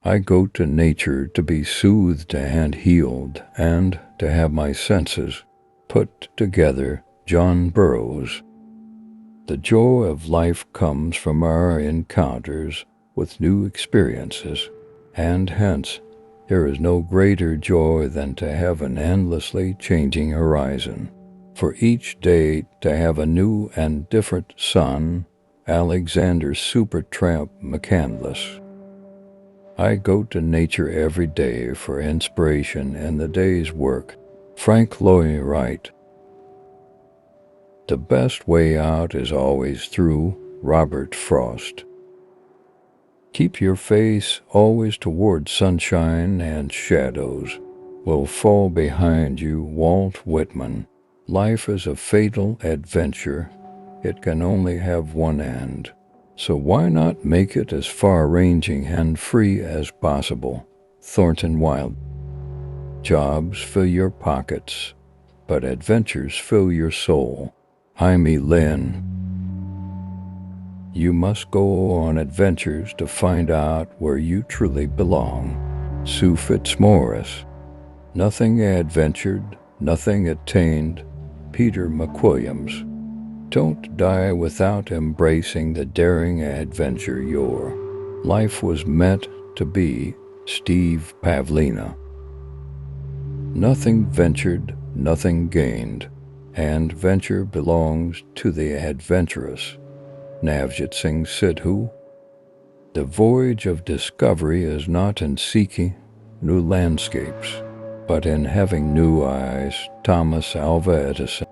I go to nature to be soothed and healed and to have my senses put together. John Burroughs. The joy of life comes from our encounters with new experiences, and hence there is no greater joy than to have an endlessly changing horizon. For each day to have a new and different sun. Alexander Supertramp McCandless. I go to nature every day for inspiration in the day's work. Frank Lloyd Wright. The best way out is always through. Robert Frost. Keep your face always toward sunshine, and shadows will fall behind you. Walt Whitman. Life is a fatal adventure. It can only have one end. So why not make it as far-ranging and free as possible? Thornton Wilder. Jobs fill your pockets, but adventures fill your soul. Jaime Lin. You must go on adventures to find out where you truly belong. Sue Fitzmaurice. Nothing adventured, nothing attained. Peter McWilliams. Don't die without embracing the daring adventure your life was meant to be. Steve Pavlina. Nothing ventured, nothing gained, and venture belongs to the adventurous. Navjit Singh Sidhu. The voyage of discovery is not in seeking new landscapes, but in having new eyes. Thomas Alva Edison.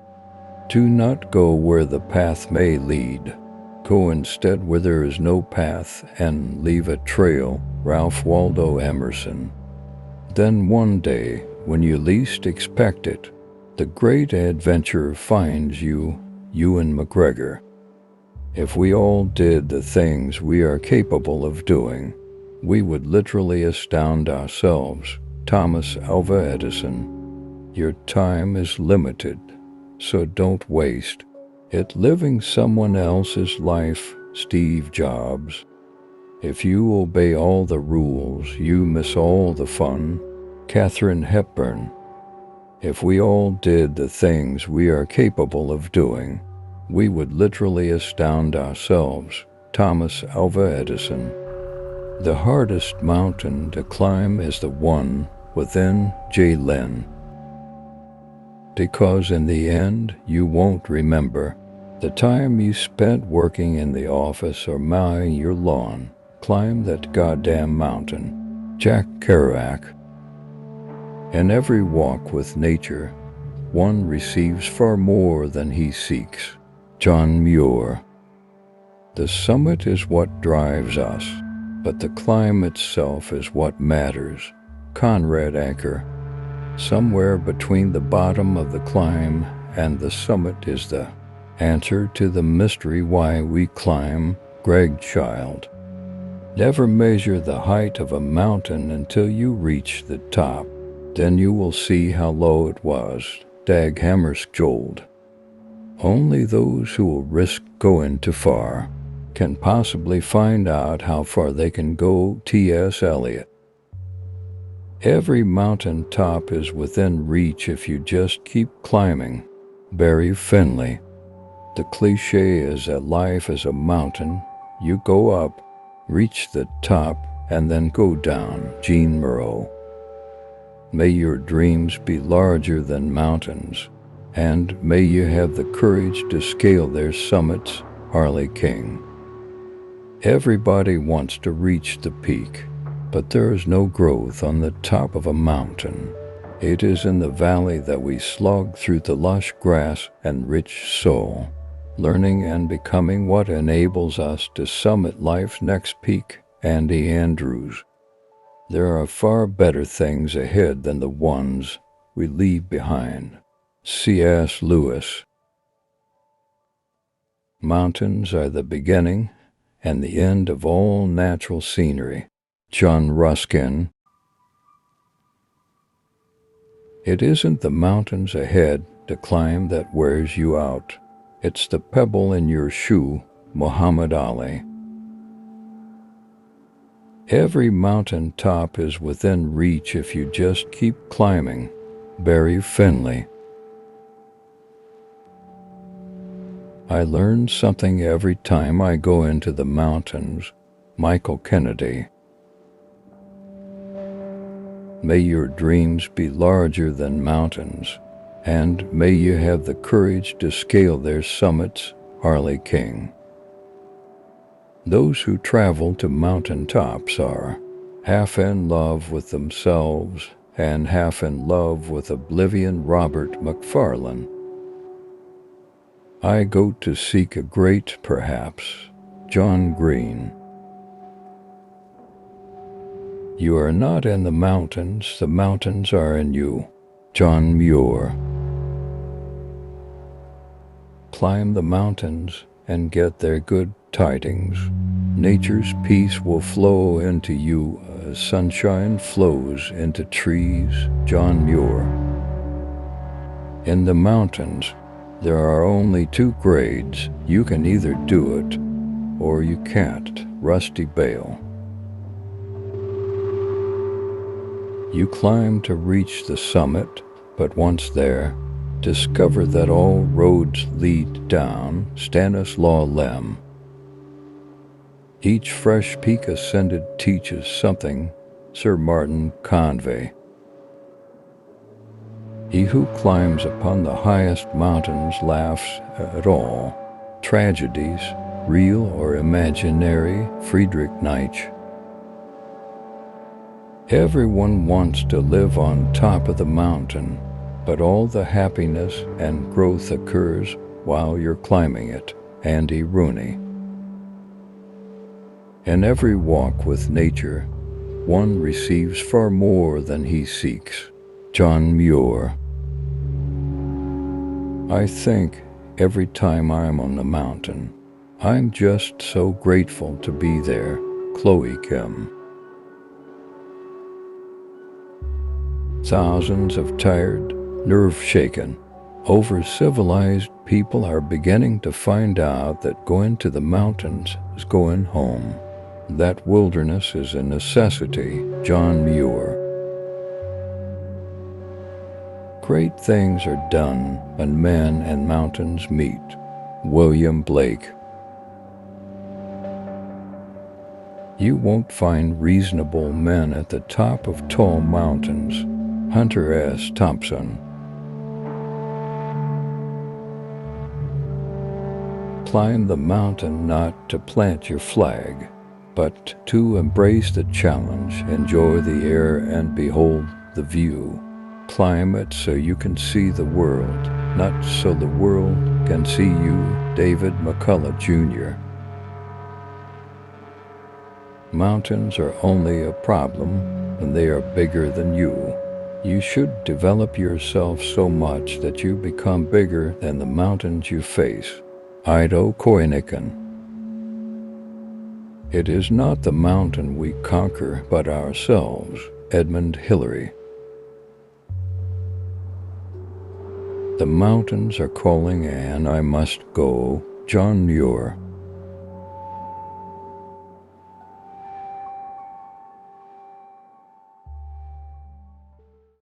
Do not go where the path may lead. Go instead where there is no path and leave a trail. Ralph Waldo Emerson. Then one day, when you least expect it, the great adventure finds you. Ewan McGregor. If we all did the things we are capable of doing, we would literally astound ourselves. Thomas Alva Edison. Your time is limited, so don't waste it living someone else's life. Steve Jobs. If you obey all the rules, you miss all the fun. Katharine Hepburn. If we all did the things we are capable of doing, we would literally astound ourselves. Thomas Alva Edison. The hardest mountain to climb is the one within. Jay Lin. Because in the end, you won't remember the time you spent working in the office or mowing your lawn. Climb that goddamn mountain. Jack Kerouac. In every walk with nature, one receives far more than he seeks. John Muir. The summit is what drives us, but the climb itself is what matters. Conrad Anker. Somewhere between the bottom of the climb and the summit is the answer to the mystery why we climb. Greg Child. Never measure the height of a mountain until you reach the top. Then you will see how low it was. Dag Hammarskjöld. Only those who will risk going too far can possibly find out how far they can go. T.S. Eliot. Every mountain top is within reach if you just keep climbing. Barry Finley. The cliche is that life is a mountain. You go up, reach the top, and then go down. Jean Moreau. May your dreams be larger than mountains, and may you have the courage to scale their summits. Harley King. Everybody wants to reach the peak, but there is no growth on the top of a mountain. It is in the valley that we slog through the lush grass and rich soil, learning and becoming what enables us to summit life's next peak. Andy Andrews. There are far better things ahead than the ones we leave behind. C.S. Lewis. Mountains are the beginning and the end of all natural scenery. John Ruskin. It isn't the mountains ahead to climb that wears you out. It's the pebble in your shoe. Muhammad Ali. Every mountain top is within reach if you just keep climbing. Barry Finley. I learn something every time I go into the mountains. Michael Kennedy. May your dreams be larger than mountains, and may you have the courage to scale their summits. Harley King. Those who travel to mountain tops are half in love with themselves and half in love with oblivion. Robert McFarlane. I go to seek a great perhaps. John Green. You are not in the mountains are in you. John Muir. Climb the mountains and get their good tidings. Nature's peace will flow into you as sunshine flows into trees. John Muir. In the mountains, there are only two grades. You can either do it or you can't. Rusty Bale. You climb to reach the summit, but once there, discover that all roads lead down. Stanislaw Lem. Each fresh peak ascended teaches something. Sir Martin Convey. He who climbs upon the highest mountains laughs at all tragedies, real or imaginary. Friedrich Nietzsche. Everyone wants to live on top of the mountain, but all the happiness and growth occurs while you're climbing it. Andy Rooney. In every walk with nature, one receives far more than he seeks. John Muir. I think every time I'm on the mountain, I'm just so grateful to be there. Chloe Kim. Thousands of tired, nerve-shaken, over-civilized people are beginning to find out that going to the mountains is going home. That wilderness is a necessity. John Muir. Great things are done when men and mountains meet. William Blake. You won't find reasonable men at the top of tall mountains. Hunter S. Thompson. Climb the mountain not to plant your flag, but to embrace the challenge, enjoy the air, and behold the view. Climb it so you can see the world, not so the world can see you. David McCullough, Jr. Mountains are only a problem when they are bigger than you. You should develop yourself so much that you become bigger than the mountains you face. Ido Koiniken. It is not the mountain we conquer, but ourselves. Edmund Hillary. The mountains are calling and I must go. John Muir.